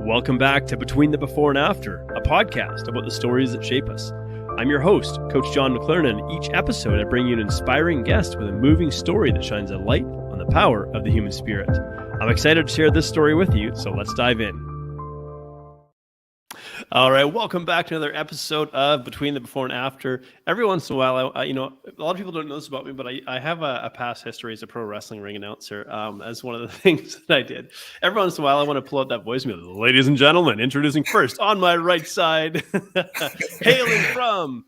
Welcome back to Between the Before and After, a podcast about the stories that shape us. I'm your host, Coach John McLaren, and each episode I bring you an inspiring guest with a moving story that shines a light on the power of the human spirit. I'm excited to share this story with you, so let's dive in. All right, welcome back to another episode of Between the Before and After. Every once in a while, a lot of people don't know this about me, but I have a past history as a pro wrestling ring announcer. As one of the things that I did. Every once in a while, I want to pull out that voicemail. Ladies and gentlemen, introducing first on my right side, hailing from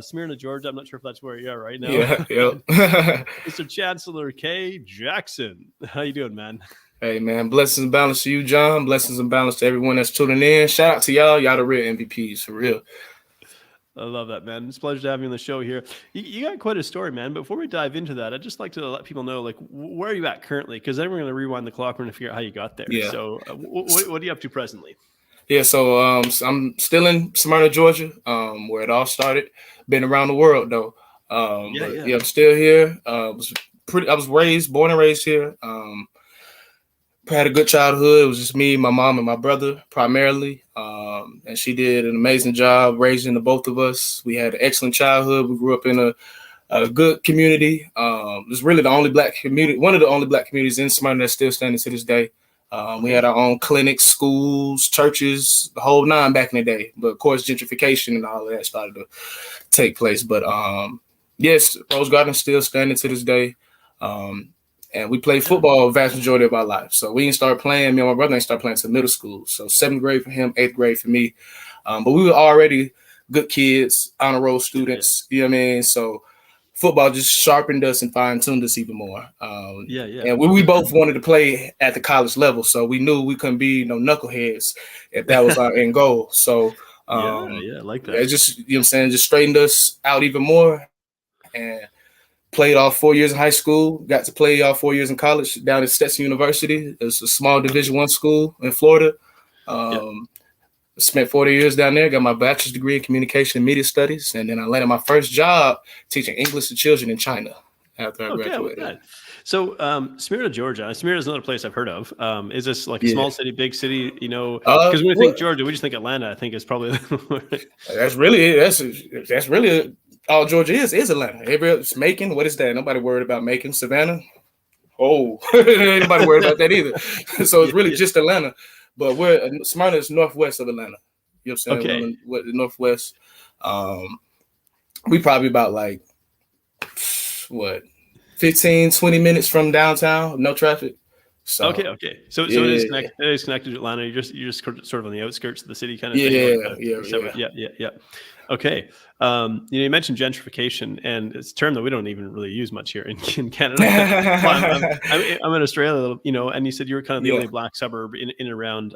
Smyrna, Georgia. I'm not sure if that's where you are right now. Yeah. Mr. Chancellor Jackson. How you doing, man? Hey, man, blessings and balance to you, John. Blessings and balance to everyone that's tuning in. Shout out to y'all. Y'all the real MVPs, for real. I love that, man. It's a pleasure to have you on the show here. You got quite a story, man. Before we dive into that, I'd just like to let people know, where are you at currently? Because then we're going to rewind the clock. We're going to figure out how you got there. Yeah. So what are you up to presently? Yeah, so I'm still in Smyrna, Georgia, where it all started. Been around the world, though. I'm still here. I was born and raised here. Had a good childhood. It was just me, my mom, and my brother primarily. And she did an amazing job raising the both of us. We had an excellent childhood. We grew up in a good community. It was really the only black community, one of the only black communities in Smyrna that's still standing to this day. We had our own clinics, schools, churches, the whole nine back in the day. But of course, gentrification and all of that started to take place. But yes, Rose Garden is still standing to this day. And we played football the vast majority of our life. So we didn't start playing. Me and my brother didn't start playing until middle school. So 7th grade for him, 8th grade for me. But we were already good kids, honor roll students. You know what I mean? So football just sharpened us and fine-tuned us even more. And we both wanted to play at the college level. So we knew we couldn't be no knuckleheads if that was our end goal. So I like that. It just, you know what I'm saying, just straightened us out even more. And played all 4 years in high school, got to play all 4 years in college down at Stetson University. It's a small Division I school in Florida. Spent 40 years down there, got my bachelor's degree in communication and media studies, and then I landed my first job teaching English to children in China after I graduated. So Smyrna, Georgia. Smyrna is another place I've heard of. Is this like a small city, big city? Because when we think Georgia, we just think Atlanta. I think is probably that's really all Georgia is Atlanta. It's Macon. What is that? Nobody worried about Macon. Savannah. Oh, ain't nobody worried about that either. So it's really just Atlanta. But Smyrna is northwest of Atlanta. You know what I'm saying? Okay. The northwest. We probably about 15, 20 minutes from downtown, no traffic. So, okay. So it is connected to Atlanta. You're just sort of on the outskirts of the city, kind of thing. Yeah. Okay. You mentioned gentrification, and it's a term that we don't even really use much here in Canada. I'm in Australia, and you said you were kind of the only black suburb in around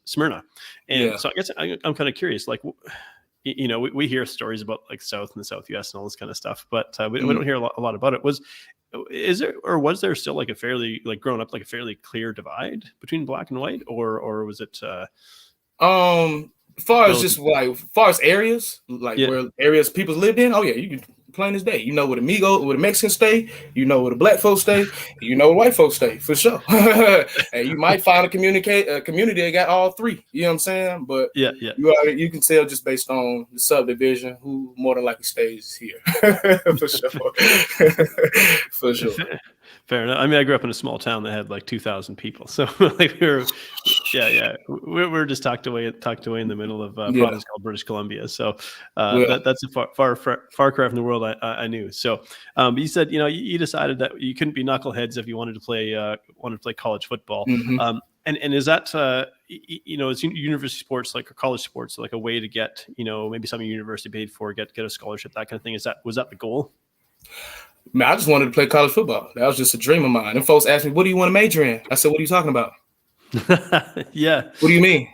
Smyrna, and so I guess I'm kind of curious, we hear stories about South and the Southwest and all this kind of stuff, but we don't hear a lot about it. Was there still a fairly growing up a fairly clear divide between black and white, or was it? As far as areas, where areas people lived in, you can plain as day. You know where the Mexicans stay, you know where the black folks stay, you know where white folks stay, for sure. And you might find a community that got all three. You know what I'm saying? But you can tell just based on the subdivision who more than likely stays here. For sure. For sure. Fair enough. I mean, I grew up in a small town that had 2,000 people, so we're just tucked away in the middle of a province called British Columbia. So that's a far cry from the world I knew. So, you said you decided that you couldn't be knuckleheads if you wanted to play college football. Mm-hmm. And is that is university sports or college sports a way to get maybe something university paid for, get a scholarship, that kind of thing? Was that the goal? Man, I just wanted to play college football. That was just a dream of mine. And folks asked me, "What do you want to major in?" I said, "What are you talking about?" Yeah. What do you mean?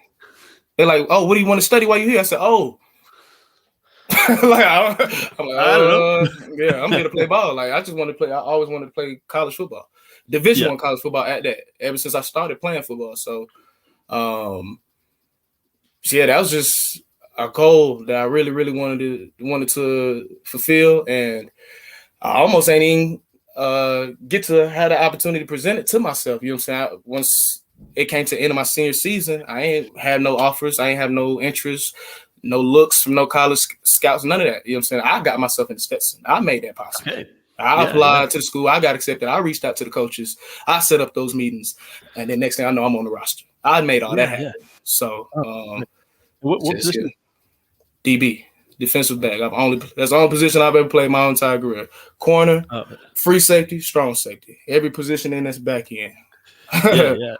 They're like, "Oh, what do you want to study while you're here?" I said, "Oh." I don't know. Yeah, I'm here to play ball. I just want to play. I always wanted to play college football, Division I college football at that. Ever since I started playing football, so that was just a goal that I really, really wanted to fulfill, and I almost ain't even get to have the opportunity to present it to myself. You know what I'm saying? Once it came to the end of my senior season, I ain't had no offers. I ain't have no interest, no looks from no college scouts, none of that. You know what I'm saying? I got myself into Stetson. I made that possible. Okay. I applied to the school. I got accepted. I reached out to the coaches. I set up those meetings. And then next thing I know, I'm on the roster. I made all that happen. So what position? DB, defensive back. That's the only position I've ever played my entire career. Corner, free safety, strong safety. Every position in this back end. Yeah.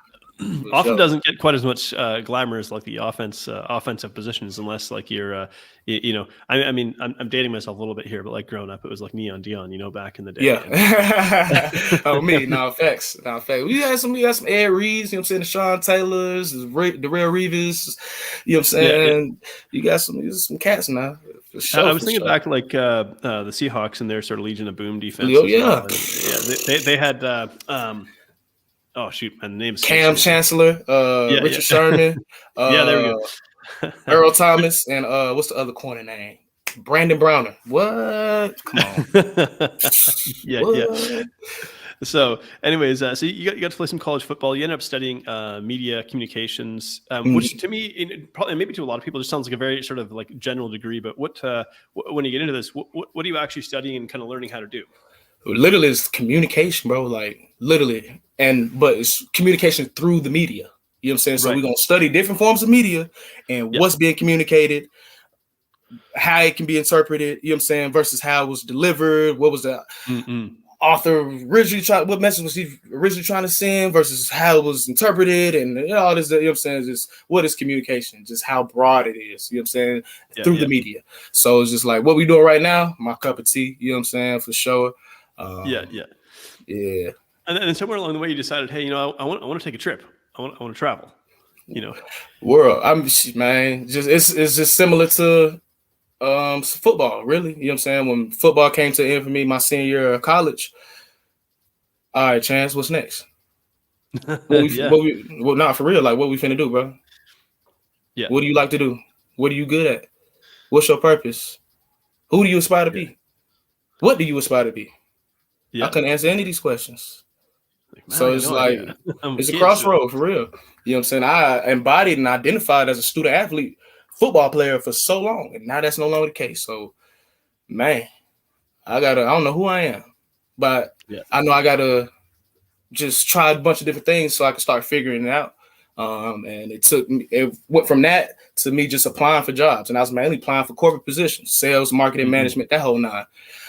Often doesn't get quite as much glamour as like the offensive positions, unless like you're, I mean, I'm dating myself a little bit here, but like growing up, it was like Neon Dion, back in the day. Yeah. Facts. We had some Ed Reeves, you know what I'm saying, the Sean Taylors, the Real Reeves, you know what I'm saying. Yeah. You got some cats now. I was thinking back like the Seahawks and their sort of Legion of Boom defense. They had. Oh shoot, my name's Cam Chancellor, Richard Sherman. There we go. Earl Thomas and what's the other corner name? Brandon Browner. What? Come on. Yeah. So, anyways, so you got to play some college football. You ended up studying media communications, which to me, probably maybe to a lot of people, just sounds like a very sort of like general degree. But when you get into this, what are you actually studying and kind of learning how to do? Literally, it's communication, bro. Like literally, but it's communication through the media. You know what I'm saying? So we're gonna study different forms of media and what's being communicated, how it can be interpreted. You know what I'm saying? Versus how it was delivered. What was the author originally what message was he originally trying to send versus how it was interpreted, and all this. You know what I'm saying? Just what is communication? Just how broad it is. You know what I'm saying? Through the media. So it's just like what we doing right now. My cup of tea. You know what I'm saying? For sure. Yeah. And then somewhere along the way, you decided, hey, I want to take a trip. I want to travel. World. It's just similar to football, really. You know what I'm saying? When football came to end for me my senior year of college, all right, Chance, what's next? Not for real. Like, what we finna do, bro? Yeah. What do you like to do? What are you good at? What's your purpose? Who do you aspire to be? What do you aspire to be? I couldn't answer any of these questions. So it's it's a crossroad for real. You know what I'm saying? I embodied and identified as a student athlete, football player for so long, and now that's no longer the case. So, man, I don't know who I am, but I know I gotta just try a bunch of different things so I can start figuring it out. And it went from that to me just applying for jobs, and I was mainly applying for corporate positions, sales, marketing, management, that whole nine.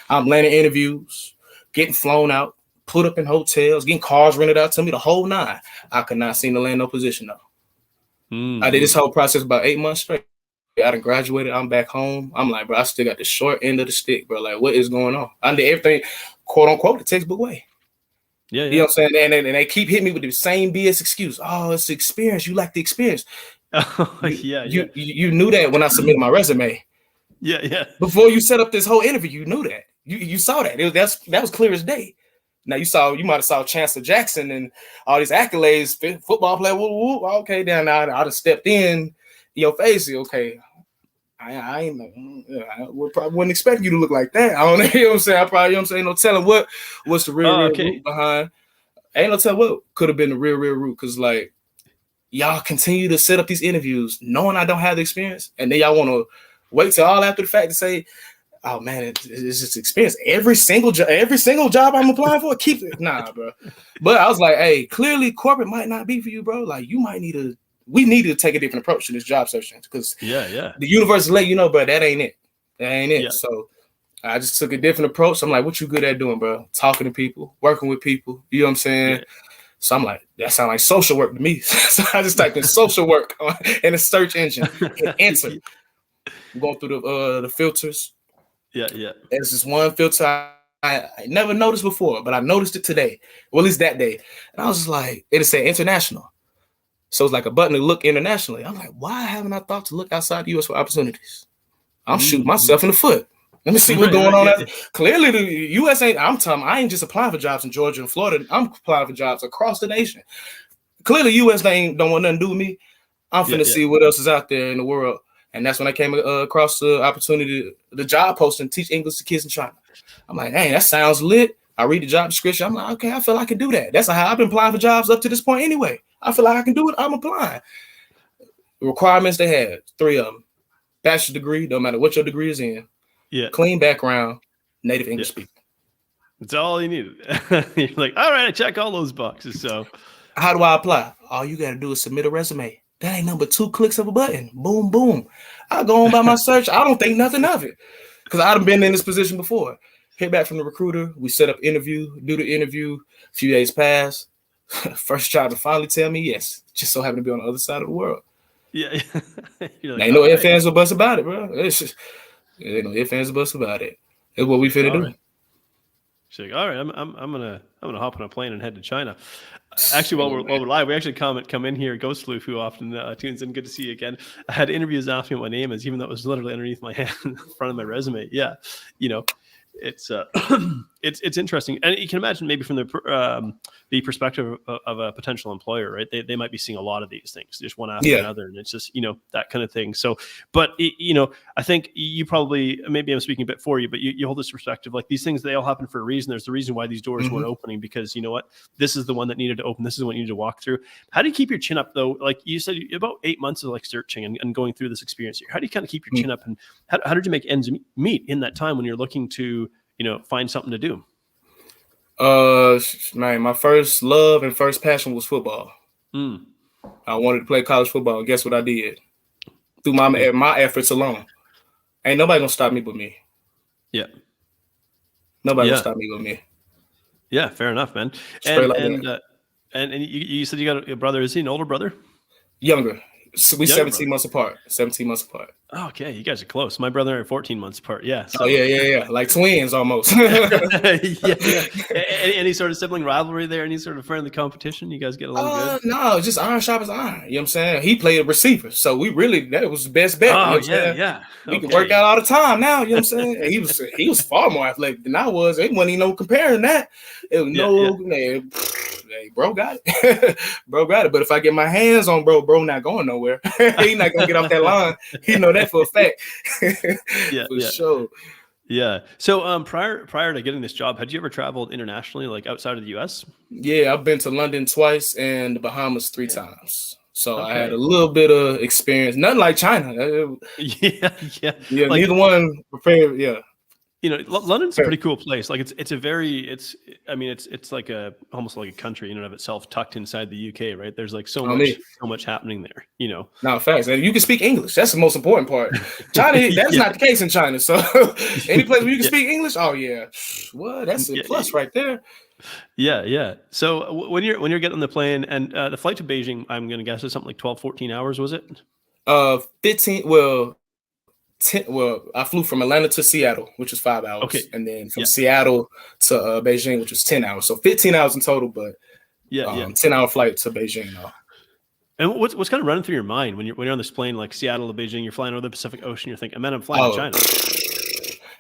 I'm landing interviews, getting flown out, put up in hotels, getting cars rented out to me, the whole nine. I could not seem to land no position though. I did this whole process about 8 months straight. I done graduated. I'm back home. I'm like, bro, I still got the short end of the stick, bro. Like, what is going on? I did everything, quote unquote, the textbook way. Yeah. You know what I'm saying? And they keep hitting me with the same BS excuse. Oh, it's the experience. You lack the experience. You knew that when I submitted my resume. Yeah. Before you set up this whole interview, you knew that. You saw that. That was clear as day. Now you might have saw Chancellor Jackson and all these accolades, football player. Woo, okay, then I'd have stepped in your face. Okay, I probably wouldn't expect you to look like that. I don't know. You know what I'm saying? I probably, you know what I'm saying, no telling what's the real root behind. Ain't no telling what could have been the real root. Because like y'all continue to set up these interviews knowing I don't have the experience, and then y'all want to wait till all after the fact to say, oh man, it's just experience. Every single job I'm applying for, keep it. Nah, bro. But I was like, hey, clearly corporate might not be for you, bro. Like we need to take a different approach to this job search because the universe let you know, bro, that ain't it. That ain't it. Yeah. So I just took a different approach. I'm like, what you good at doing, bro? Talking to people, working with people. You know what I'm saying? Yeah. So I'm like, that sounds like social work to me. So I just typed in social work in a search engine. Hit enter. I'm going through the filters. Yeah. There's this one filter I never noticed before, but I noticed it today. Well, at least that day. And I was just like, it said international. So it's like a button to look internationally. I'm like, why haven't I thought to look outside the U.S. for opportunities? I'm shooting myself in the foot. Let me see what's going on. Clearly, the U.S. I ain't just applying for jobs in Georgia and Florida. I'm applying for jobs across the nation. Clearly, U.S. don't want nothing to do with me. I'm finna see what else is out there in the world. And that's when I came across the opportunity, the job posting, teach English to kids in China. I'm like, hey, that sounds lit. I read the job description. I'm like, okay, I feel like I can do that. That's how I've been applying for jobs up to this point anyway. I feel like I can do it. I'm applying. The requirements they had, 3 of them. Bachelor's degree, no matter what your degree is in. Yeah. Clean background, native English speaker. That's all you need. You're like, all right, I check all those boxes. So how do I apply? All you got to do is submit a resume. That ain't number 2 clicks of a button. Boom, boom. I go on by my search. I don't think nothing of it because I've been in this position before. Hit back from the recruiter. We set up interview, do the interview. A few days pass. First job to finally tell me yes. Just so happened to be on the other side of the world. Yeah. Like, ain't no ifs, ands, or buts about it, bro. It's just, ain't no ifs, ands, or buts about it. It's what we finna do. Right. She's like, all right, I'm gonna hop on a plane and head to China. Actually, while we're live, we actually come in here. Ghost Loof, who often tunes in, good to see you again. I had interviews asking what my name is, even though it was literally underneath my hand, in front of my resume. Yeah, it's it's interesting, and you can imagine maybe from the perspective of a potential employer, right? They might be seeing a lot of these things, just one after another, and it's just that kind of thing. So, but I think you probably, maybe I'm speaking a bit for you, but you hold this perspective, like these things, they all happen for a reason. There's the reason why these doors weren't opening, because you know what, this is the one that needed to open. This is what you need to walk through. How do you keep your chin up though? Like you said, about 8 months of like searching and going through this experience here. How do you kind of keep your chin up, and how did you make ends meet in that time when you're looking to find something to do? Man, my first love and first passion was football. I wanted to play college football. Guess what I did? Through my efforts alone. Ain't nobody gonna stop me but me. Yeah. Nobody gonna stop me but me. Yeah, fair enough, man. And you said you got a brother. Is he an older brother? Younger. So we 17 months apart. 17 months apart. Oh, okay, you guys are close. My brother and I are 14 months apart. Yeah. So. Oh yeah. Like twins almost. Any sort of sibling rivalry there? Any sort of friendly competition? You guys get along good? No, just iron sharp as iron. You know what I'm saying? He played a receiver, so that was the best bet. Oh, yeah. We can work out all the time now. You know what I'm saying? He was far more athletic than I was. It wasn't even no comparing that. It was man. Hey, bro got it. Bro got it. But if I get my hands on bro not going nowhere. He's not gonna get off that line. He know that for a fact. For sure. Yeah. So prior to getting this job, had you ever traveled internationally, like outside of the US? Yeah, I've been to London twice and the Bahamas 3 times. So I had a little bit of experience. Nothing like China. Yeah. Like, neither one prepared. Yeah. London's a pretty cool place. Like it's like almost like a country in and of itself, tucked inside the UK, right? There's like so much happening there, No, facts. And you can speak English. That's the most important part. China, that's not the case in China. So any place where you can speak English, oh yeah. Well, that's a plus right there. Yeah. So when you're getting on the plane and the flight to Beijing, I'm gonna guess is something like 12, 14 hours, was it? 15. I flew from Atlanta to Seattle, which was 5 hours. Okay. And then from Seattle to Beijing, which was 10 hours. So 15 hours in total, but 10-hour flight to Beijing. And what's kind of running through your mind when you're on this plane, like Seattle to Beijing, you're flying over the Pacific Ocean, you're thinking, man, I'm flying to China.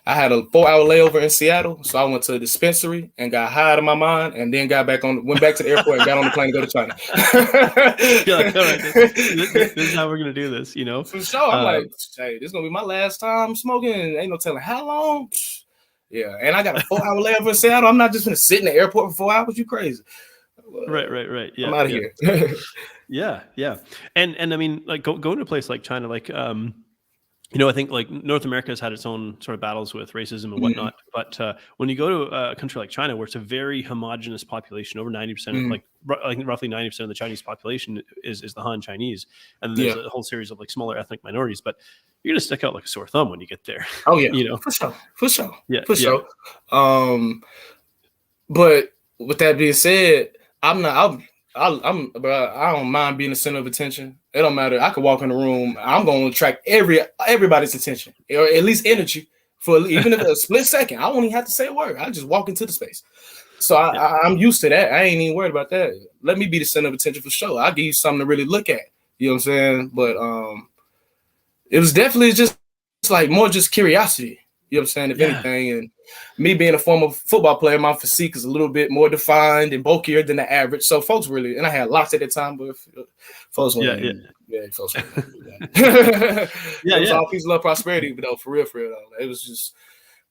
I had a 4-hour layover in Seattle, so I went to a dispensary and got high out of my mind, and then went back to the airport and got on the plane to go to China. You're like, all right, this is how we're gonna do this, For sure. I'm like, hey, this is gonna be my last time smoking. Ain't no telling how long. Yeah, and I got a 4-hour layover in Seattle. I'm not just gonna sit in the airport for 4 hours. You crazy? Right. Yeah, I'm out of here. Yeah. And I mean, like going to a place like China, like I think like North America has had its own sort of battles with racism and whatnot. But when you go to a country like China, where it's a very homogenous population, over 90%, like roughly 90% of the Chinese population is the Han Chinese, and there's a whole series of like smaller ethnic minorities. But you're gonna stick out like a sore thumb when you get there. Oh yeah, for sure. Yeah, for sure. But with that being said, I don't mind being the center of attention. It don't matter. I could walk in the room. I'm going to attract everybody's attention, or at least energy, for even if a split second. I won't even have to say a word. I just walk into the space. So I'm used to that. I ain't even worried about that. Let me be the center of attention for sure. I'll give you something to really look at. You know what I'm saying? But it was definitely just like more just curiosity. You know what I'm saying? If anything, and me being a former football player, my physique is a little bit more defined and bulkier than the average. So folks really, and I had lots at the time, but folks folks it was all peace, love, prosperity, but though, for real though. It was just,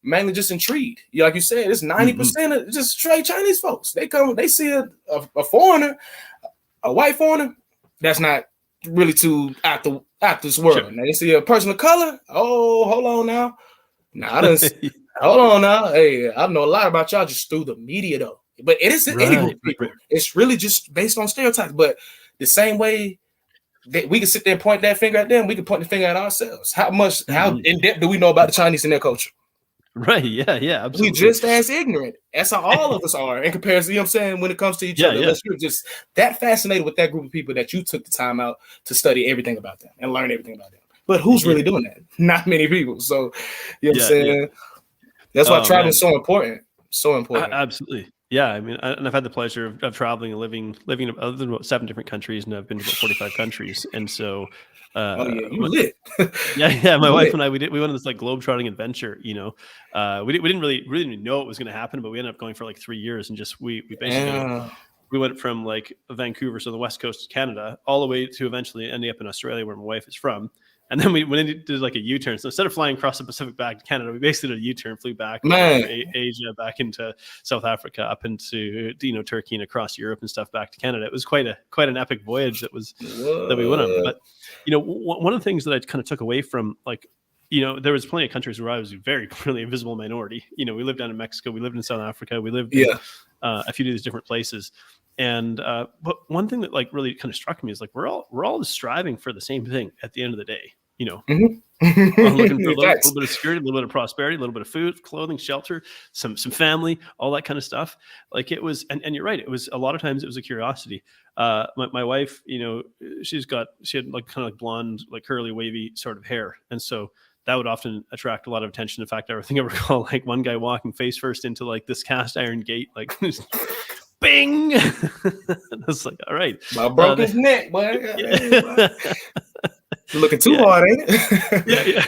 mainly just intrigued. Like you said, it's 90% of just straight Chinese folks. They come, they see a foreigner, a white foreigner that's not really too out this world. Sure. Now they see a person of color. Oh, hold on now. Now I didn't. Hold on now. Hey, I know a lot about y'all just through the media though. But it isn't any group of people. Right. It's really just based on stereotypes. But the same way that we can sit there and point that finger at them, we can point the finger at ourselves. How in depth do we know about the Chinese and their culture? Right. Yeah. Absolutely. We just as ignorant. That's how all of us are in comparison. You know what I'm saying? When it comes to each other, unless you're just that fascinated with that group of people that you took the time out to study everything about them and learn everything about them. But who's really doing that? Not many people. So, you know what I'm saying? Yeah. That's why traveling is so important. So important. Absolutely. Yeah. I mean, and I've had the pleasure of traveling and living in about 7 different countries, and I've been to about 45 countries. And so, you lit. yeah. My wife and I, we went on this like globe-trotting adventure. You know, we didn't really know it was going to happen, but we ended up going for like 3 years, and just we basically we went from like Vancouver, so the west coast of Canada, all the way to eventually ending up in Australia, where my wife is from. And then we went and did like a U-turn. So instead of flying across the Pacific back to Canada, we basically did a U-turn, flew back to Asia, back into South Africa, up into Turkey and across Europe and stuff back to Canada. It was quite an epic voyage that we went on. But one of the things that I kind of took away from there was plenty of countries where I was really a visible minority. We lived down in Mexico, we lived in South Africa, we lived in a few of these different places. And but one thing that like really kind of struck me is like we're all just striving for the same thing at the end of the day. I'm looking for a little bit of security, a little bit of prosperity, a little bit of food, clothing, shelter, some family, all that kind of stuff. Like it was, and you're right. It was a lot of times it was a curiosity. My wife, she had like kind of like blonde, like curly, wavy sort of hair, and so that would often attract a lot of attention. In fact, I recall like one guy walking face first into like this cast iron gate, like. Bing! It's like, all right. I broke his neck, boy. You're looking too hard, ain't it? Yeah.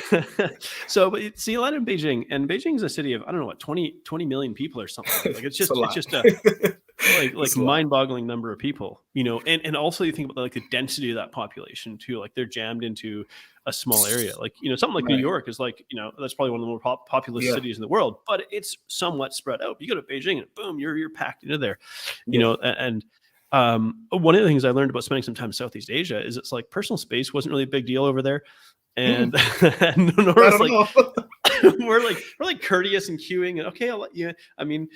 So, but see, a lot in Beijing, and Beijing is a city of, I don't know what, 20 million people or something. Like it's just a mind-boggling number of people, and also you think about like the density of that population too. Like they're jammed into a small area. Like, something like New York is like, that's probably one of the more populous cities in the world, but it's somewhat spread out. You go to Beijing and boom, you're packed into there, and one of the things I learned about spending some time in Southeast Asia is it's like personal space wasn't really a big deal over there. And, we're like courteous and queuing and okay, I'll let you, I mean,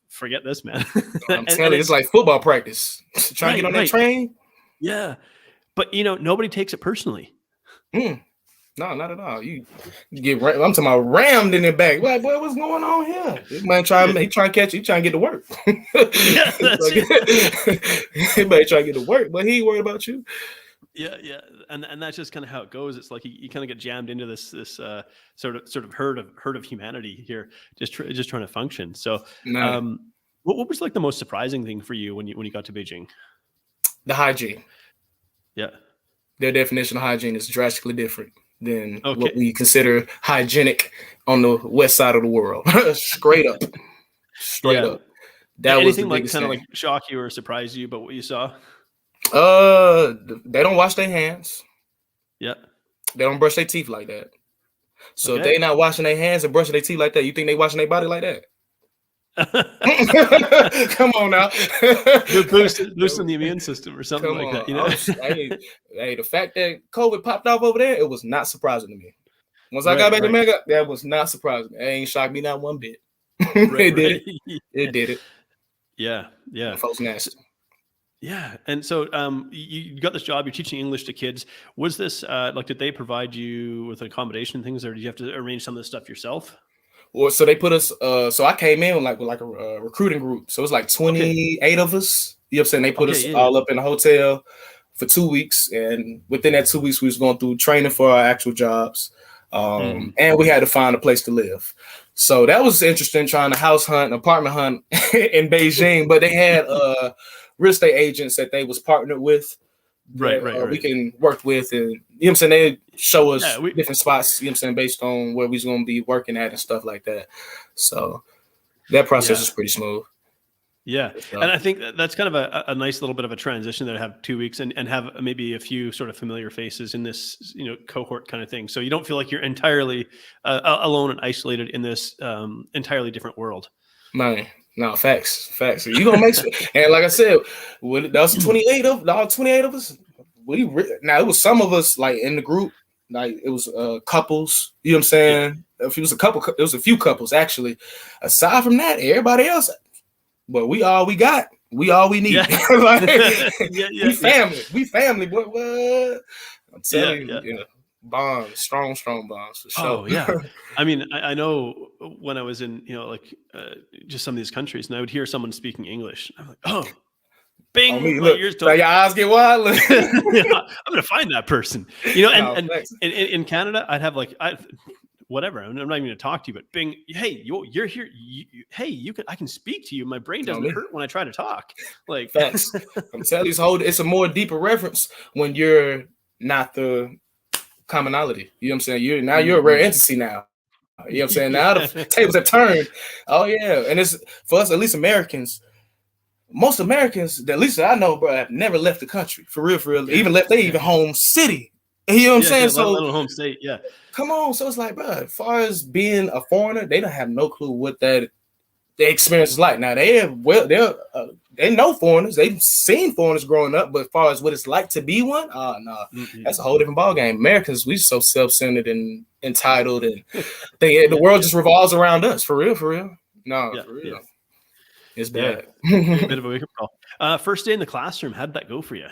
forget this, man. I'm telling you, it's like football practice. Trying to get on that train. Yeah. But nobody takes it personally. No, not at all. You get I'm talking about rammed in the back. Like, boy, what's going on here? This man trying to catch you, he trying to get to work. Yeah, that's it. He may try to get to work, but he ain't worried about you. Yeah, and that's just kind of how it goes. It's like you kind of get jammed into this sort of herd of humanity here, just trying to function. So, what was like the most surprising thing for you when you got to Beijing? The hygiene. Yeah, their definition of hygiene is drastically different than what we consider hygienic on the west side of the world. Straight up. That was the biggest thing. Like shock you or surprise you about what you saw? They don't wash their hands. Yeah. They don't brush their teeth like that. So if they not washing their hands and brushing their teeth like that, you think they washing their body like that? Come on now. You're boosting the immune system or something like that. Hey, the fact that COVID popped off over there, it was not surprising to me. Once I got back to Mega, that was not surprising. It ain't shocked me not one bit. It did it. It did it. Yeah. Folks nasty. Yeah. And so you got this job, you're teaching English to kids. Was this did they provide you with accommodation and things, or did you have to arrange some of this stuff yourself? Well, so they put us. So I came in with like a recruiting group. So it was like 28 of us. You know what I'm saying? They put us all up in a hotel for 2 weeks, and within that 2 weeks, we was going through training for our actual jobs, and we had to find a place to live. So that was interesting, trying to house hunt, apartment hunt in Beijing. But they had real estate agents that they was partnered with. Right. We can work with, and you know what I'm saying, they show us different spots, you know what I'm saying, based on where we're going to be working at and stuff like that. So that process is pretty smooth. Yeah. So, And I think that's kind of a nice little bit of a transition there to have 2 weeks and have maybe a few sort of familiar faces in this, cohort kind of thing. So you don't feel like you're entirely alone and isolated in this entirely different world. man, no, facts. You gonna make sure, and like I said, that was 28 of us. Now it was some of us like in the group, like it was couples. You know what I'm saying? If it was a couple, it was a few couples actually. Aside from that, everybody else, but we all we got. We all we need. Yeah. Like, We family. We family. What? I'm telling Yeah. you, bonds, strong bonds for sure. Oh yeah. I mean, I know when I was in, just some of these countries and I would hear someone speaking English. I'm like, oh, bing, On me, my look, ears so your eyes get wide. I'm gonna find that person. And thanks. in Canada, I'd have like whatever. I'm not even gonna talk to you, but bing, hey, you're here. Hey, I can speak to you. My brain doesn't hurt when I try to talk. Like facts. I'm telling you, it's a more deeper reference when you're not the commonality. You know what I'm saying? You're a rare entity now. You know what I'm saying? Now the tables have turned. Oh yeah. And it's for us, at least Americans. Most Americans, at least I know, bro, have never left the country. For real. Yeah. Even left even home city. You know what I'm saying? So home state, yeah. Come on. So it's like, bro, as far as being a foreigner, they don't have no clue what the experience is like. Now they know foreigners. They've seen foreigners growing up, but as far as what it's like to be one, no, that's a whole different ballgame. Americans, we so self-centered and entitled, and the world just revolves around us. For real. No, for real. Yeah. It's bad. A bit of a wake-up call. First day in the classroom, how did that go for you?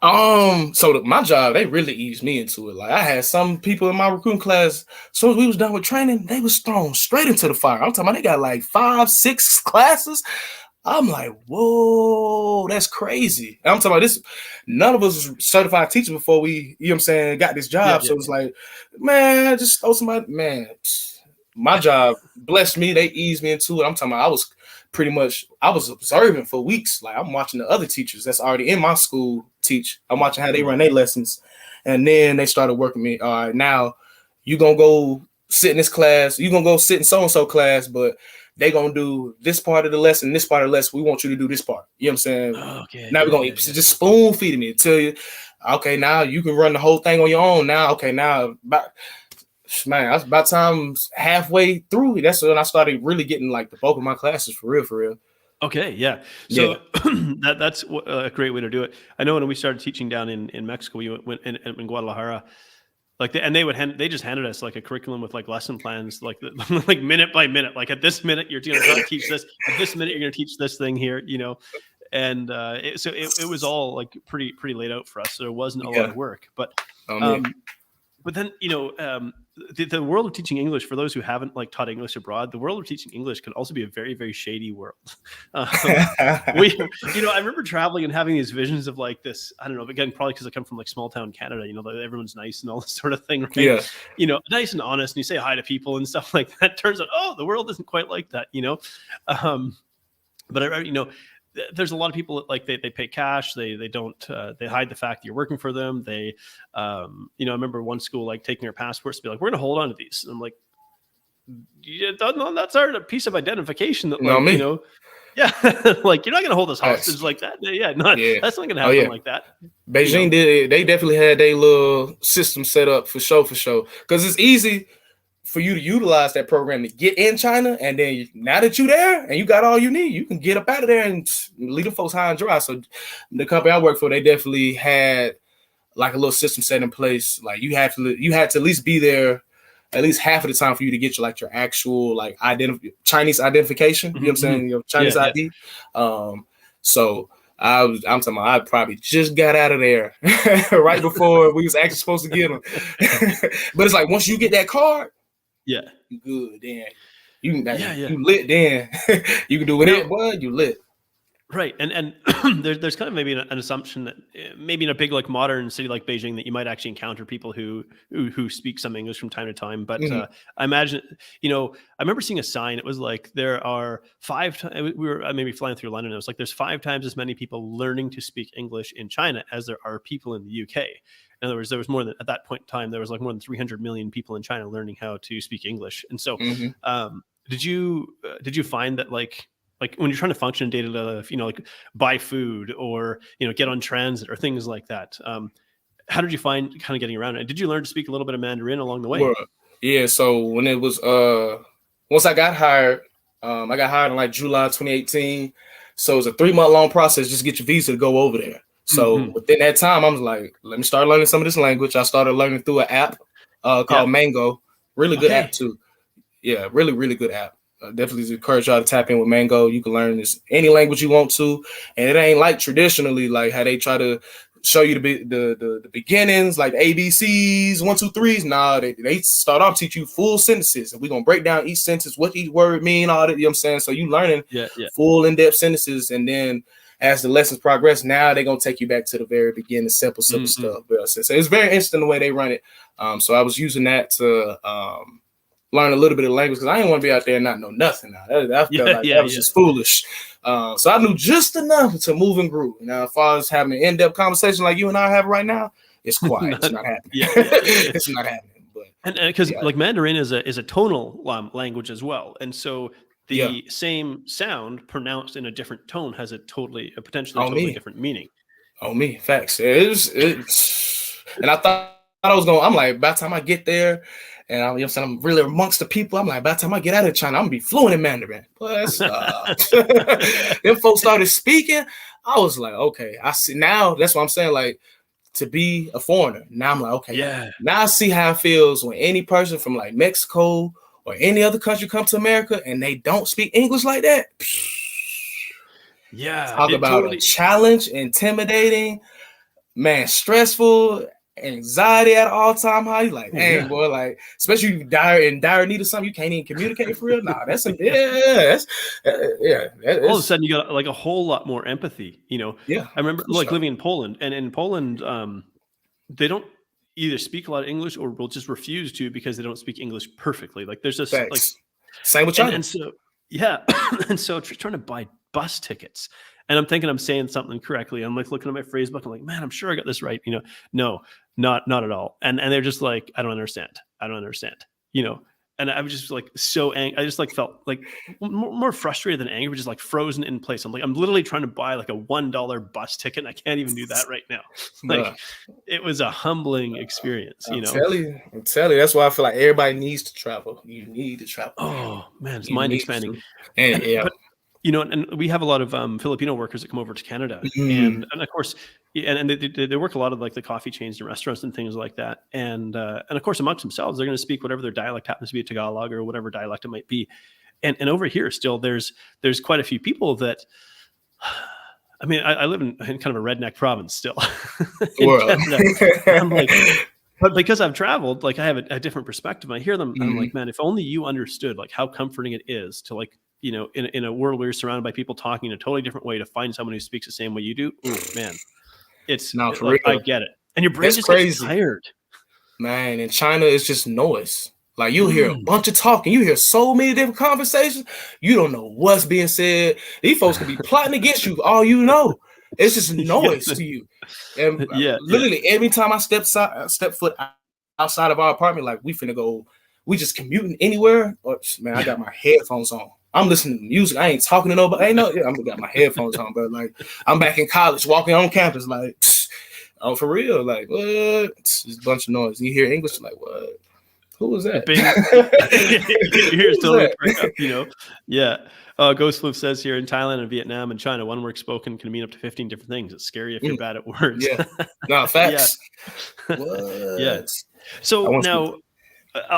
So my job, they really eased me into it. Like I had some people in my recruiting class, so as we was done with training, they was thrown straight into the fire. I'm talking about they got like 5-6 classes. I'm like, whoa, that's crazy. And I'm talking about this. None of us was certified teachers before we, you know what I'm saying, got this job. So it's like, man, just throw somebody, man. My job blessed me. They eased me into it. I'm talking about I was observing for weeks. Like I'm watching the other teachers that's already in my school teach. I'm watching how they run their lessons. And then they started working me. All right, now you going to go sit in this class. You're going to go sit in so-and-so class, but they going to do this part of the lesson, this part of the lesson. We want you to do this part. You know what I'm saying? Okay. Now we're going to just spoon feeding me until you, okay, now you can run the whole thing on your own. Now, okay, now man, that's about time halfway through. That's when I started really getting like the bulk of my classes for real. Okay, yeah. So that's a great way to do it. I know when we started teaching down in Mexico, we went in Guadalajara, like they just handed us like a curriculum with like lesson plans, like like minute by minute. Like at this minute you're going to teach this. At this minute you're going to teach this thing here, And it was all like pretty laid out for us. So there wasn't a lot of work, but then the world of teaching English, for those who haven't like taught English abroad, the world of teaching English can also be a very, very shady world. I remember traveling and having these visions of like this, I don't know, again, probably because I come from like small town Canada, everyone's nice and all this sort of thing, right? Yeah. Nice and honest, and you say hi to people and stuff like that. Turns out, the world isn't quite like that, but there's a lot of people that like they pay cash. They don't they hide the fact that you're working for them. They I remember one school like taking their passports to be like, we're gonna hold on to these. And I'm like, that's our piece of identification that like, like you're not gonna hold us hostage like that. That's not gonna happen like that. Beijing did. They definitely had their little system set up for sure. Because it's easy for you to utilize that program to get in China, and then now that you're there and you got all you need, you can get up out of there and leave the folks high and dry. So the company I work for, they definitely had like a little system set in place. Like you had to at least be there at least half of the time for you to get your actual like Chinese identification. You know what I'm saying? Your Chinese ID. So I'm talking about I probably just got out of there right before we was actually supposed to get them. But it's like once you get that card, you good then. You lit then. You can do whatever, boy, you lit. Right. And there's kind of maybe an assumption that maybe in a big like modern city like Beijing that you might actually encounter people who speak some English from time to time. But I imagine, I remember seeing a sign. It was like there are 5 times, we were maybe flying through London. It was like there's 5 times as many people learning to speak English in China as there are people in the UK. In other words, there was more than, at that point in time, there was like more than 300 million people in China learning how to speak English. And so did you find that like like when you're trying to function in daily life, like buy food or, get on transit or things like that. How did you find kind of getting around it? Did you learn to speak a little bit of Mandarin along the way? Well, yeah. So when it was, once I got hired in like July 2018. So it was a 3-month long process just to get your visa to go over there. So within that time, I was like, let me start learning some of this language. I started learning through an app called Mango. Really good app too. Yeah, really, really good app. Definitely encourage y'all to tap in with Mango. You can learn this any language you want to, and it ain't like traditionally like how they try to show you the beginnings, like ABCs, 1, 2, 3s. Nah, they start off teach you full sentences, and we're gonna break down each sentence, what each word mean, all that. You know what I'm saying? So you learning full in-depth sentences, and then as the lessons progress, now they're gonna take you back to the very beginning, simple stuff. So it's very interesting the way they run it. So I was using that to learn a little bit of language because I didn't want to be out there and not know nothing. Now I felt like that was just foolish. So I knew just enough to move and groove. Now, as far as having an in-depth conversation like you and I have right now, it's quiet. It's not happening. It's not happening. But and because like Mandarin is a tonal language as well, and so the same sound pronounced in a different tone has a potentially totally different meaning. Facts. It's and I thought I was going. I'm like, by the time I get there. And I'm really amongst the people. I'm like, by the time I get out of China, I'm gonna be fluent in Mandarin. But then folks started speaking. I was like, okay, I see now. That's what I'm saying. Like to be a foreigner. Now I'm like, okay, now I see how it feels when any person from like Mexico or any other country come to America and they don't speak English like that. Talk about a challenge, intimidating, man, stressful. Anxiety at all time high. Like, dang, boy, like, especially you in dire need of something, you can't even communicate for real. Nah, that's all of a sudden you got like a whole lot more empathy. I remember like living in Poland, and in Poland, they don't either speak a lot of English or will just refuse to because they don't speak English perfectly. Like, there's just like same with China, and so and so trying to buy bus tickets. And I'm thinking I'm saying something correctly. I'm like looking at my phrase book. I'm like, man, I'm sure I got this right. No, not at all. And they're just like, I don't understand. And I was just like so angry. I just like felt like more frustrated than angry, just like frozen in place. I'm like, I'm literally trying to buy like a $1 bus ticket, and I can't even do that right now. Like, it was a humbling experience. I'm telling you, that's why I feel like everybody needs to travel. You need to travel. Oh man, it's mind expanding. But, and we have a lot of Filipino workers that come over to Canada, and of course, and they work a lot of like the coffee chains and restaurants and things like that, and of course amongst themselves they're going to speak whatever their dialect happens to be, Tagalog or whatever dialect it might be, and over here still there's quite a few people that. I mean, I live in kind of a redneck province still. In Canada. I'm like, but because I've traveled, like I have a different perspective. I hear them, and I'm like, man, if only you understood like how comforting it is to like. In a world where you're surrounded by people talking in a totally different way, to find someone who speaks the same way you do, man, I get it. And your brain just gets tired. Man, in China, it's just noise. Like you'll hear a bunch of talking. You hear so many different conversations. You don't know what's being said. These folks can be plotting against you. All you know. It's just noise to you. And literally every time I step foot outside of our apartment, like we just commuting anywhere. Man, I got my headphones on. I'm listening to music. I ain't talking to nobody. I'm got my headphones on, but like I'm back in college, walking on campus, like, for real, like what? Just a bunch of noise. You hear English, like what? Who was that? You hear it's totally Ghost Floof says here in Thailand and Vietnam and China, one word spoken can mean up to 15 different things. It's scary if you're bad at words. No, facts. So now.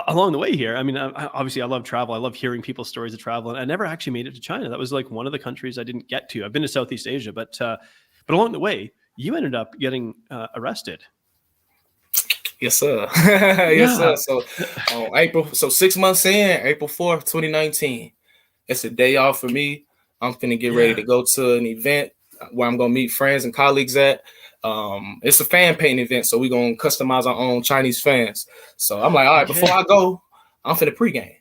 Along the way here, I mean, obviously I love travel. I love hearing people's stories of travel, and I never actually made it to China. That was like one of the countries I didn't get to. I've been to Southeast Asia, but along the way, you ended up getting arrested. Yes, sir. Yes, sir. So 6 months in, April 4th, 2019, it's a day off for me. I'm finna get ready to go to an event where I'm gonna meet friends and colleagues at. It's a fan painting event, so we're gonna customize our own Chinese fans. So I'm like, all right, before I go, I'm finna pregame.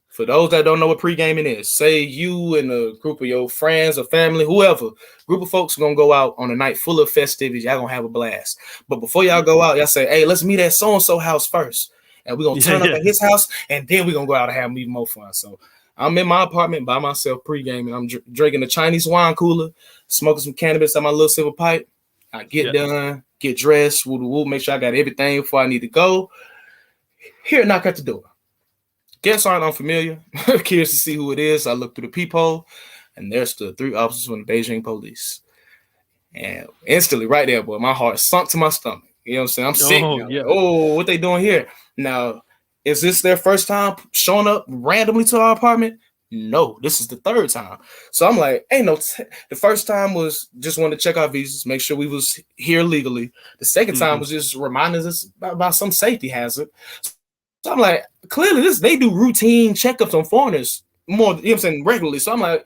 For those that don't know what pre-gaming is, say you and a group of your friends or family, whoever, group of folks are gonna go out on a night full of festivities. Y'all gonna have a blast. But before y'all go out, y'all say, hey, let's meet at so-and-so house first. And we're gonna turn up at his house, and then we're gonna go out and have even more fun. So I'm in my apartment by myself pre-gaming. I'm drinking a Chinese wine cooler, smoking some cannabis on my little silver pipe. I get done, get dressed, make sure I got everything before I need to go. Here, knock at the door. Guests aren't unfamiliar. Curious to see who it is. I look through the peephole, and there stood 3 officers from the Beijing police. And instantly, right there, boy, my heart sunk to my stomach. You know what I'm saying? I'm sick. Like, what they doing here? Now, is this their first time showing up randomly to our apartment? No, this is the 3rd time. So I'm like, the first time was just wanted to check our visas, make sure we was here legally. The second time was just reminding us about some safety hazard. So I'm like, clearly they do routine checkups on foreigners more, you know what I'm saying, regularly. So I'm like,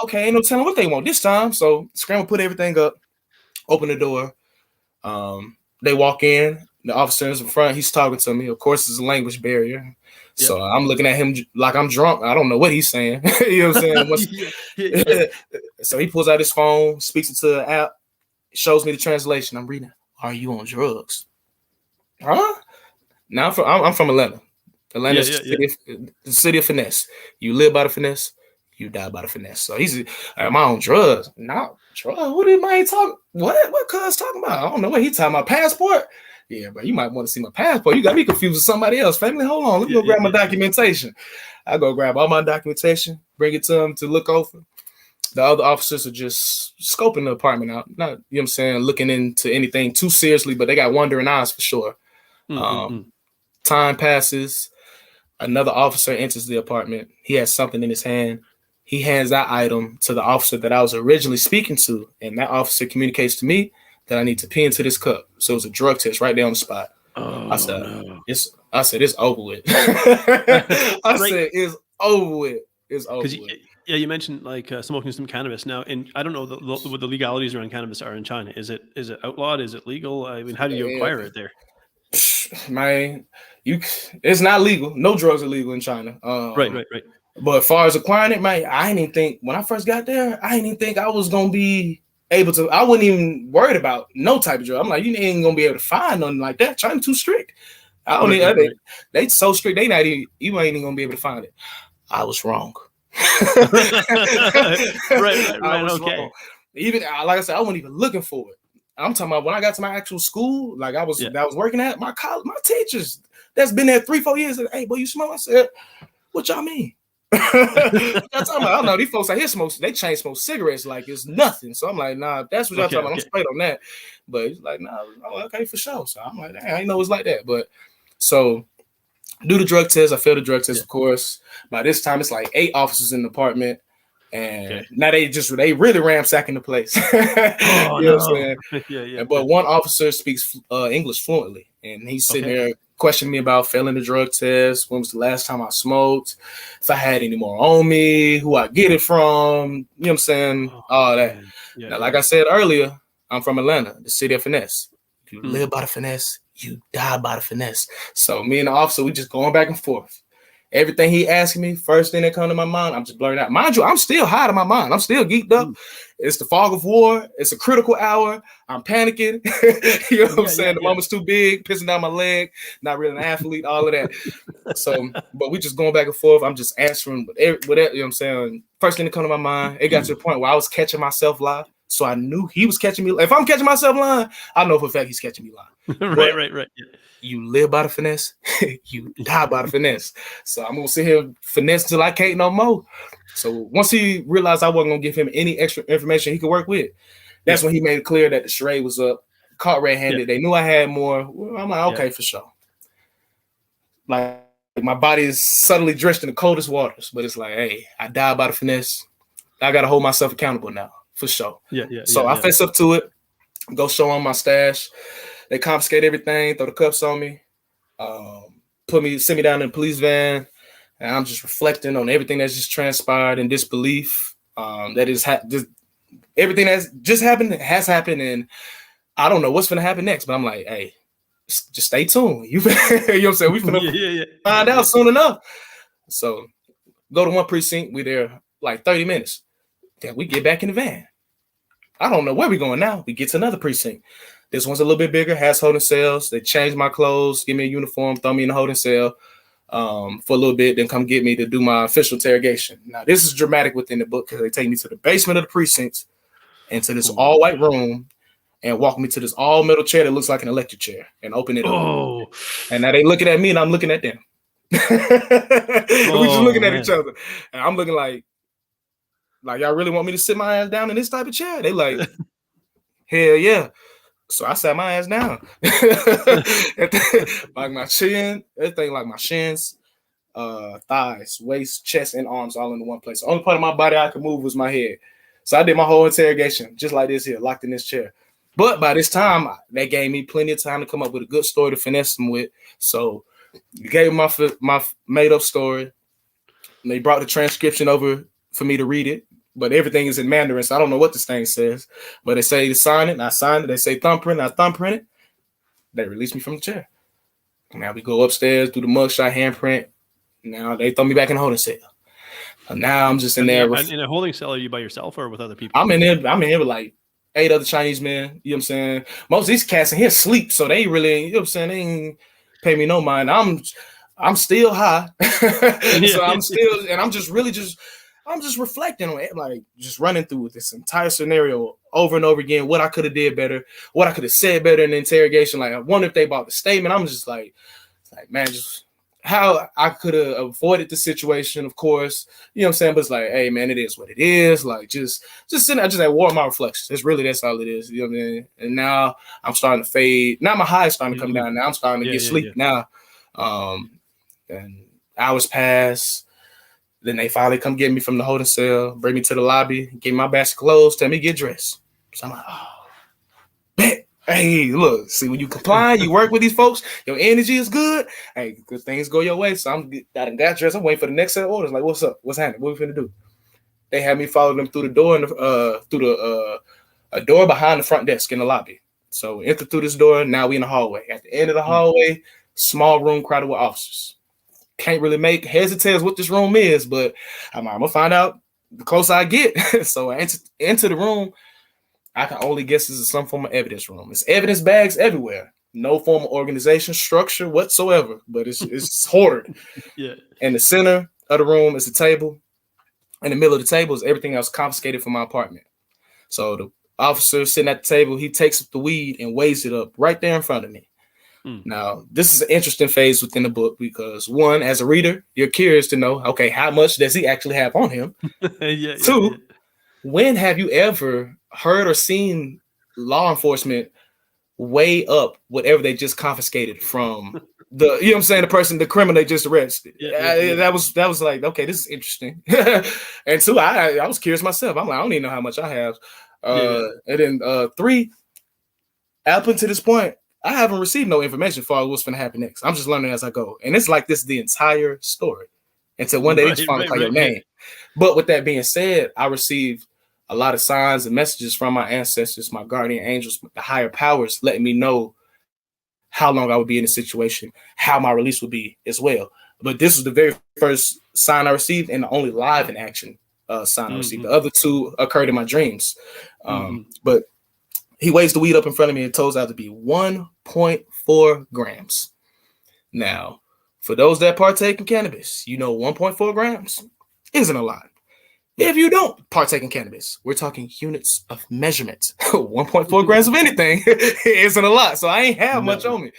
okay, ain't no telling what they want this time. So scramble, put everything up, open the door. They walk in, the officer is in front, he's talking to me. Of course, it's a language barrier. So I'm looking at him like I'm drunk. I don't know what he's saying. You know what I'm saying? So he pulls out his phone, speaks into the app, shows me the translation. I'm reading, "Are you on drugs?" Huh? Now I'm from Atlanta. Atlanta's the city of finesse. You live by the finesse, you die by the finesse. So he's, "Am I on drugs?" No, drugs. What am I talking? What cuz talking about? I don't know what he talking about. Passport? Yeah, but you might want to see my passport. You got me confused with somebody else. Family, hold on. Let me go grab my documentation. I go grab all my documentation, bring it to him to look over. The other officers are just scoping the apartment out. Not, you know what I'm saying, looking into anything too seriously, but they got wandering eyes for sure. Time passes. Another officer enters the apartment. He has something in his hand. He hands that item to the officer that I was originally speaking to, and that officer communicates to me that I need to pee into this cup. So it was a drug test right there on the spot. I said, it's over with. I said, it's over with. It's over with. You mentioned like smoking some cannabis now, and I don't know what the legalities around cannabis are in China. Is it outlawed? Is it legal? I mean, how do you acquire it there? Man, it's not legal. No drugs are legal in China. Right. But as far as acquiring it, man, I didn't even think when I first got there, I didn't even think I was gonna be able to. I wasn't even worried about no type of drug. I'm like, you ain't gonna be able to find nothing like that. China too strict. They so strict. You ain't even gonna be able to find it. I was wrong. right. Okay. Wrong. Even like I said, I wasn't even looking for it. I'm talking about when I got to my actual school, like I was working at my college, my teachers that's been there 3-4 years. Said, "Hey, boy, you smoke?" I said, "What y'all mean?" What y'all talking about? I don't know. These folks out here smoke. They chain smoke cigarettes like it's nothing. So I'm like, nah, if that's what y'all talking about. I'm straight on that. But he's like, nah, okay, for sure. So I'm like, I didn't know it's like that. But so do the drug test. I failed the drug test, of course. By this time, it's like 8 officers in the apartment. And now they really ransacking the place. You know what I'm saying? But one officer speaks English fluently, and he's sitting there questioning me about failing the drug test. When was the last time I smoked? If I had any more on me, who I get it from? You know what I'm saying? All that. Now, like I said earlier, I'm from Atlanta, the city of finesse. If you live by the finesse, you die by the finesse. So me and the officer, we just going back and forth. Everything he asking me, first thing that come to my mind, I'm just blurting out. Mind you, I'm still high to my mind. I'm still geeked up. It's the fog of war. It's a critical hour. I'm panicking. You know what I'm saying? The moment's too big, pissing down my leg. Not really an athlete, all of that. So, but we just going back and forth. I'm just answering whatever, you know what I'm saying? First thing that come to my mind, it got to the point where I was catching myself live. So I knew he was catching me. If I'm catching myself lying, I know for a fact he's catching me lying. Right. You live by the finesse, you die by the finesse. So I'm gonna sit here finesse till I can't no more. So once he realized I wasn't gonna give him any extra information he could work with, that's when he made it clear that the charade was up, caught red-handed. They knew I had more. Well, I'm like, okay, for sure. Like my body is suddenly drenched in the coldest waters, but it's like, hey, I died by the finesse. I gotta hold myself accountable now, for sure. So I fess up to it, go show them my stash. They confiscate everything, throw the cuffs on me, send me down in the police van, and I'm just reflecting on everything that's just transpired in disbelief. That is everything that's just happened has happened, and I don't know what's gonna happen next. But I'm like, hey, just stay tuned. You know what I'm saying? We finna find out soon enough. So go to one precinct. We there like 30 minutes. Then we get back in the van. I don't know where we're going now. We get to another precinct. This one's a little bit bigger, has holding cells. They change my clothes, give me a uniform, throw me in the holding cell. for a little bit, then come get me to do my official interrogation. Now, this is dramatic within the book because they take me to the basement of the precinct, into this all white room, and walk me to this all metal chair that looks like an electric chair and open it up. And now they looking at me and I'm looking at them. We just looking at each other. And I'm looking like y'all really want me to sit my ass down in this type of chair? They like, hell yeah. So I sat my ass down. Like my chin, everything like my shins, thighs, waist, chest, and arms all in one place. The only part of my body I could move was my head. So I did my whole interrogation just like this here, locked in this chair. But by this time, they gave me plenty of time to come up with a good story to finesse them with. So you gave my made-up story. And they brought the transcription over for me to read it. But everything is in Mandarin, so I don't know what this thing says. But they say to sign it, and I signed it. They say thumbprint, I thumbprint it. They release me from the chair. Now we go upstairs, do the mugshot handprint. Now they throw me back in the holding cell. And now I'm just in there. In a holding cell, are you by yourself or with other people? I'm in here with like 8 other Chinese men. You know what I'm saying? Most of these cats in here sleep, so they really, you know what I'm saying, they ain't pay me no mind. I'm still high. So I'm still, and I'm just reflecting on it, like just running through this entire scenario over and over again, what I could have did better, what I could have said better in the interrogation. Like I wonder if they bought the statement. I'm just like, man, just how I could have avoided the situation, of course. You know what I'm saying? But it's like, hey man, it is what it is. Like just sitting there, just at war with my reflections. That's all it is. You know what I mean? And now I'm starting to fade. Now my high is starting to come down. Now I'm starting to get sleep now. And hours pass. Then they finally come get me from the holding cell, bring me to the lobby, give me my basket clothes, tell me to get dressed. So I'm like, oh, bet. Hey, look, see, when you comply, you work with these folks, your energy is good. Hey, good things go your way. So I got dressed. I'm waiting for the next set of orders. Like, what's up? What's happening? What we finna do? They had me follow them through the door and a door behind the front desk in the lobby. So we enter through this door. Now we in the hallway. At the end of the hallway, small room crowded with officers. Can't really make heads or tails what this room is, but I'm gonna find out the closer I get. So I enter the room. I can only guess this is some form of evidence room. It's evidence bags everywhere. No form of organization structure whatsoever, but it's hoarded. Yeah. In the center of the room is the table. In the middle of the table is everything else confiscated from my apartment. So the officer sitting at the table, he takes up the weed and weighs it up right there in front of me. Now, this is an interesting phase within the book because, one, as a reader, you're curious to know, okay, how much does he actually have on him? Two, when have you ever heard or seen law enforcement weigh up whatever they just confiscated from the, you know what I'm saying, the criminal they just arrested? That was like, okay, this is interesting. And two, I was curious myself. I'm like, I don't even know how much I have. And then three, up until this point, I haven't received no information for what's going to happen next. I'm just learning as I go. And it's like this the entire story until one day they just finally call your name. But with that being said, I received a lot of signs and messages from my ancestors, my guardian angels, the higher powers, letting me know how long I would be in the situation, how my release would be as well. But this was the very first sign I received and the only live in action sign I received. The other two occurred in my dreams. But he weighs the weed up in front of me and tells out to be 1.4 grams. Now, for those that partake in cannabis, you know 1.4 grams isn't a lot. If you don't partake in cannabis, we're talking units of measurement. 1.4 grams of anything isn't a lot. So I ain't have much on me.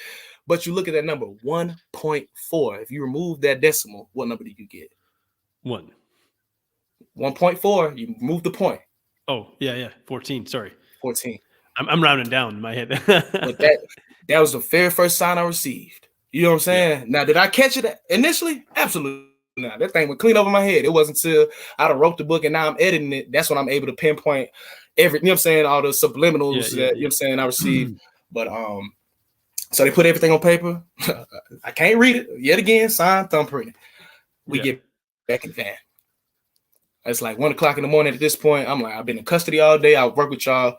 But you look at that number, 1.4. If you remove that decimal, what number do you get? 1. 1.4, you remove the point. Oh, yeah. 14, sorry. 14. I'm rounding down in my head. But that was the very first sign I received. You know what I'm saying? Yeah. Now, did I catch it initially? Absolutely not. That thing went clean over my head. It wasn't until I wrote the book and now I'm editing it. That's when I'm able to pinpoint every, you know what I'm saying, all the subliminals that, you know what I'm saying, I received. But so they put everything on paper. I can't read it. Yet again, signed, thumbprint. We get back in the van. It's like 1:00 in the morning at this point. I'm like, I've been in custody all day. I'll work with y'all.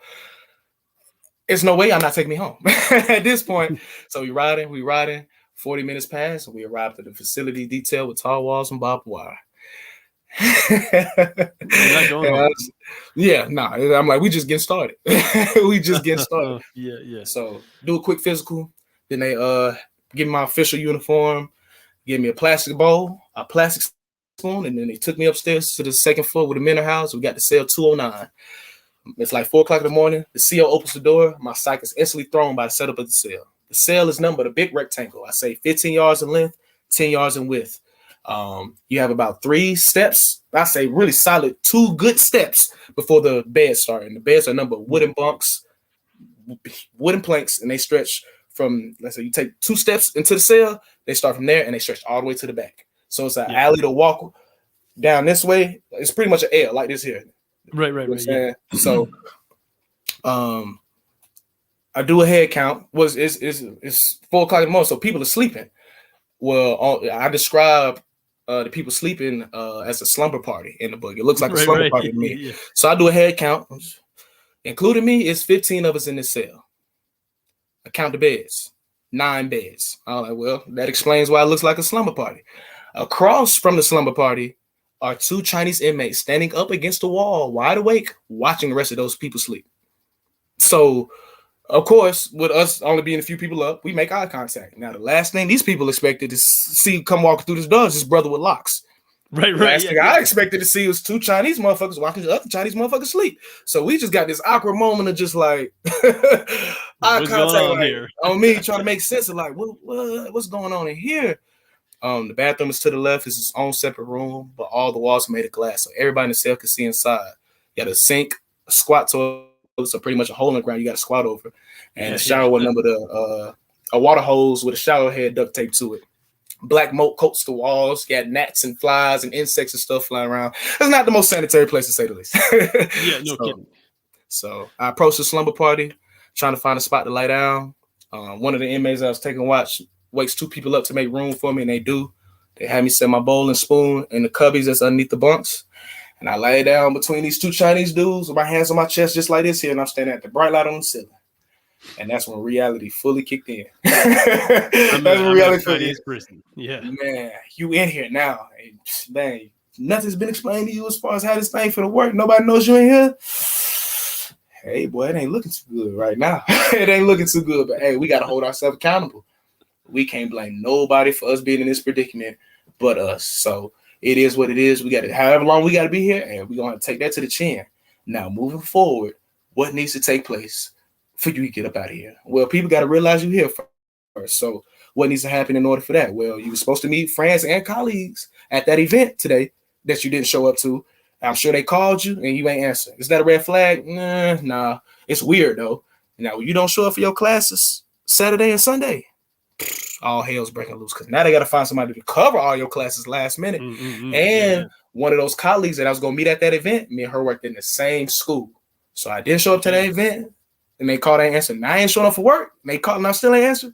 It's no way I'm not taking me home at this point. So we riding. 40 minutes pass, and we arrived at the facility detailed with tall walls and barbed wire. Not going home. I'm like, we just getting started. Yeah. So do a quick physical. Then they give me my official uniform. gave me a plastic bowl, a plastic spoon, and then they took me upstairs to the second floor with the menor house. We got to cell 209. It's like 4 o'clock in the morning. The CO opens the door. My psych is instantly thrown by the setup of the cell. The cell is numbered a big rectangle. I say 15 yards in length, 10 yards in width. You have about 3 steps. I say really solid 2 good steps before the beds start. And the beds are numbered wooden bunks, wooden planks, and they stretch from, let's say you take 2 steps into the cell, they start from there and they stretch all the way to the back. So it's an alley to walk down this way. It's pretty much an L like this here. Right. Yeah. So I do a head count. It's 4 o'clock in the morning, so people are sleeping. Well, I describe the people sleeping as a slumber party in the book. It looks like a slumber party to me. Yeah. So I do a head count. Including me, it's 15 of us in this cell. I count the beds, 9 beds. I'm like, well, that explains why it looks like a slumber party. Across from the slumber party are 2 Chinese inmates standing up against the wall, wide awake, watching the rest of those people sleep. So, of course, with us only being a few people up, we make eye contact. Now, the last thing these people expected to see come walking through this door is this brother with locks. Right. Last thing I expected to see was 2 Chinese motherfuckers watching the other Chinese motherfuckers sleep. So we just got this awkward moment of just like eye contact here? On me, trying to make sense of like, what's going on in here? The bathroom is to the left. It's its own separate room, but all the walls are made of glass, so everybody in the cell can see inside. You got a sink, a squat toilet, so pretty much a hole in the ground you got to squat over, and a shower with a water hose with a shower head duct tape to it. Black moat coats the walls. You got gnats and flies and insects and stuff flying around. It's not the most sanitary place to say the least. Yeah, no kidding. So I approached the slumber party, trying to find a spot to lie down. One of the inmates I was taking watch wakes 2 people up to make room for me, and they do. They had me set my bowl and spoon in the cubbies that's underneath the bunks, and I lay down between these 2 Chinese dudes with my hands on my chest just like this here, and I'm standing at the bright light on the ceiling. And that's when reality fully kicked in. That's when reality prison. Yeah. Man, you in here now. Man, nothing's been explained to you as far as how this thing finna work. Nobody knows you in here. Hey, boy, it ain't looking too good right now. It ain't looking too good, but hey, we got to hold ourselves accountable. We can't blame nobody for us being in this predicament but us. So it is what it is. We got to, however long we got to be here, and we're going to take that to the chin. Now, moving forward, what needs to take place for you to get up out of here? Well, people got to realize you're here first. So what needs to happen in order for that? Well, you were supposed to meet friends and colleagues at that event today that you didn't show up to. I'm sure they called you and you ain't answer. Is that a red flag? Nah. It's weird, though. Now, when you don't show up for your classes Saturday and Sunday, all hell's breaking loose, because now they got to find somebody to cover all your classes last minute. One of those colleagues that I was going to meet at that event, me and her worked in the same school. So I didn't show up to that event, and they called and answered. Now I ain't showing up for work. And they called and I still ain't answered.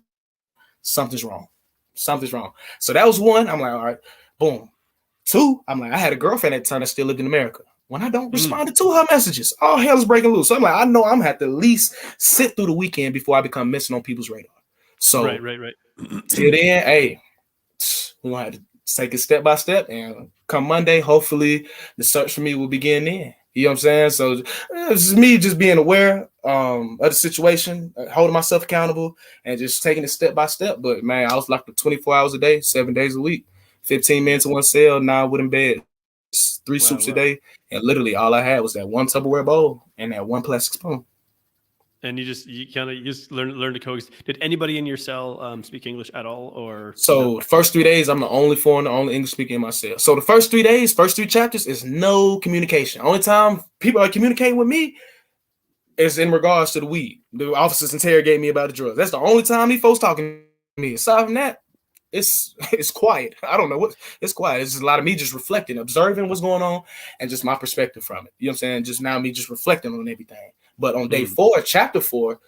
Something's wrong. So that was 1. I'm like, all right, boom. 2, I'm like, I had a girlfriend at the time that still lived in America. When I don't respond to her messages, all hell's breaking loose. So I'm like, I know I'm gonna have to at least sit through the weekend before I become missing on people's radar. So right. Till then, hey, we're gonna have to take it step by step, and come Monday, hopefully the search for me will begin then. You know what I'm saying? So it's me just being aware of the situation, holding myself accountable, and just taking it step by step. But man, I was locked up 24 hours a day, 7 days a week, 15 minutes in one cell, 9 wooden beds, 3 soups a day, and literally all I had was that 1 Tupperware bowl and that 1 plastic spoon. And you just learn to coexist. Did anybody in your cell speak English at all, or? So the first 3 days, I'm the only foreigner, only English speaker in my cell. So the first 3 days, first 3 chapters is no communication. Only time people are communicating with me is in regards to the weed. The officers interrogate me about the drugs. That's the only time these folks talking to me. Aside from that, it's quiet. I don't know what it's quiet. It's just a lot of me just reflecting, observing what's going on, and just my perspective from it. You know what I'm saying? Just now me just reflecting on everything. But on day 4, chapter 4,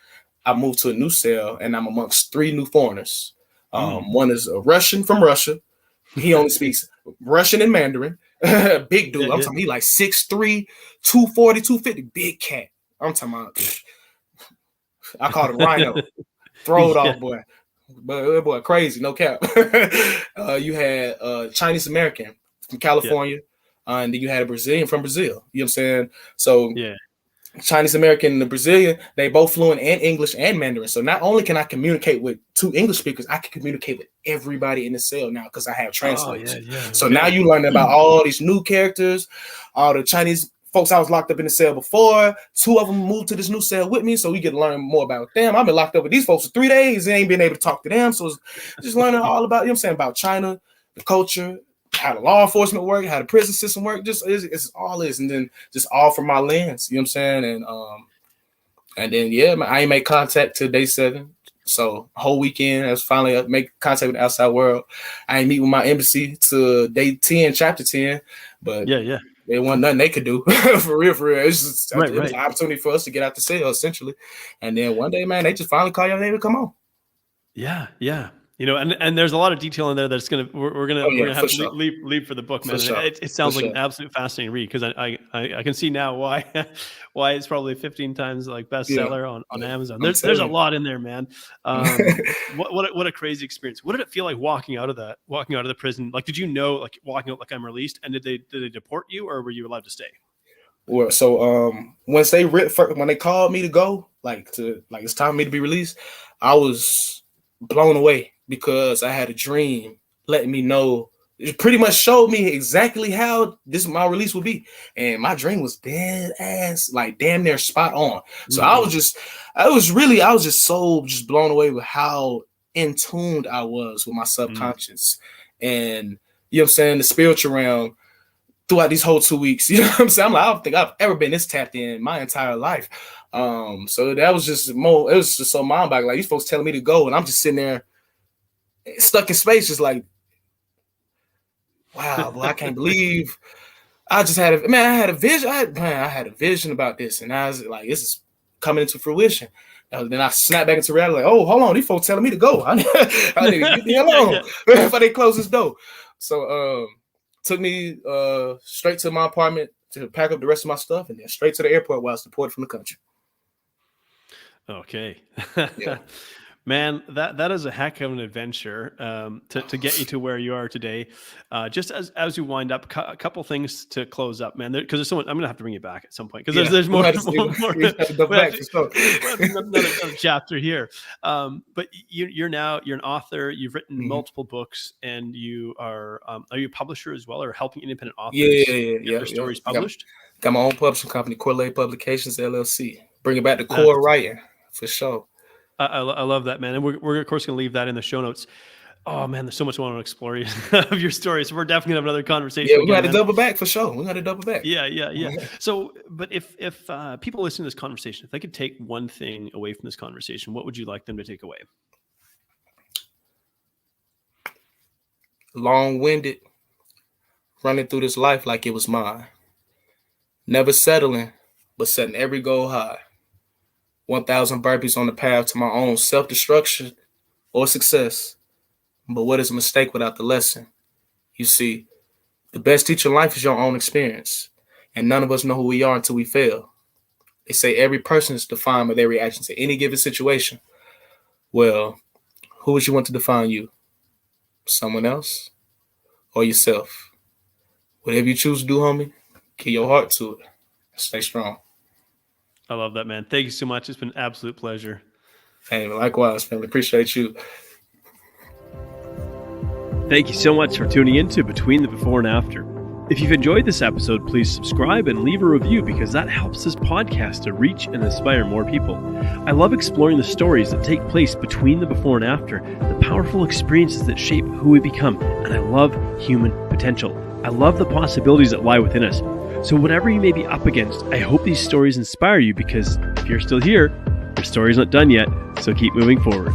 I moved to a new cell, and I'm amongst 3 new foreigners. One is a Russian from Russia. He only speaks Russian and Mandarin. Big dude. I'm talking he like 6'3", 240, 250. Big cat. I'm talking about, I called him Rhino. Throw it off, boy. But boy, crazy, no cap. You had Chinese American from California, and then you had a Brazilian from Brazil. You know what I'm saying? So Chinese American and the Brazilian, they both fluent in English and Mandarin. So not only can I communicate with 2 English speakers, I can communicate with everybody in the cell now because I have translators. So now you learn about all these new characters, all the Chinese folks I was locked up in the cell before. 2 of them moved to this new cell with me, so we get to learn more about them. I've been locked up with these folks for 3 days and ain't been able to talk to them. So it's just learning all about, you know what I'm saying, about China, the culture, how the law enforcement work, how the prison system work, just it's all this, and then just all from my lens, you know what I'm saying? And then I ain't make contact till day 7. So whole weekend I was finally make contact with the outside world. I ain't meet with my embassy till day 10, chapter 10, but there wasn't nothing they could do for real. It's just it was an opportunity for us to get out the cell essentially. And then one day, man, they just finally call your name to come on. Yeah. You know, and there's a lot of detail in there that's we're gonna have to leave for the book, man. It sounds like an absolute fascinating read because I can see now why it's probably 15 times like bestseller on Amazon. There's a lot in there, man. What a crazy experience. What did it feel like walking out of the prison? Like, did you know, like walking out like I'm released, and did they deport you, or were you allowed to stay? Well, so when they called me to go, it's time for me to be released, I was blown away. Because I had a dream letting me know, it pretty much showed me exactly how my release would be. And my dream was dead ass, like damn near spot on. So I was just so blown away with how in tuned I was with my subconscious. And you know what I'm saying, the spiritual realm throughout these whole 2 weeks. You know what I'm saying? I'm like, I don't think I've ever been this tapped in my entire life. So that was just it was just so mind-boggling. Like these folks telling me to go, and I'm just sitting there stuck in space, just like, wow, boy, I can't believe I just had I had a vision. I had a vision about this, and I was like, this is coming into fruition. Then I snapped back into reality, like, oh, hold on, these folks telling me to go. I need to get the hell on before they close this door. So took me straight to my apartment to pack up the rest of my stuff, and then straight to the airport while I was deported from the country. Okay. Yeah. Man, that is a heck of an adventure to get you to where you are today. Just as you wind up, a couple things to close up, man. Because there's someone I'm gonna have to bring you back at some point because there's more. Another chapter here. But you're an author. You've written multiple books, and you are you a publisher as well, or helping independent authors? Get their stories published. Got my own publishing company, Corley Publications LLC. Bringing back the core writing for sure. I love that, man. And we're of course going to leave that in the show notes. Oh man, there's so much I want to explore of your story. So we're definitely going to have another conversation. Yeah, we got to double back for sure. We got to double back. Yeah. So, but if people listening to this conversation, if they could take one thing away from this conversation, what would you like them to take away? Long-winded, running through this life like it was mine. Never settling, but setting every goal high. 1,000 burpees on the path to my own self-destruction or success. But what is a mistake without the lesson? You see, the best teacher in life is your own experience. And none of us know who we are until we fail. They say every person is defined by their reaction to any given situation. Well, who would you want to define you? Someone else or yourself? Whatever you choose to do, homie, keep your heart to it. Stay strong. I love that, man. Thank you so much. It's been an absolute pleasure. Hey, likewise, family. Appreciate you. Thank you so much for tuning in to Between the Before and After. If you've enjoyed this episode, please subscribe and leave a review because that helps this podcast to reach and inspire more people. I love exploring the stories that take place between the before and after, the powerful experiences that shape who we become, and I love human potential. I love the possibilities that lie within us. So whatever you may be up against, I hope these stories inspire you because if you're still here, your story's not done yet, so keep moving forward.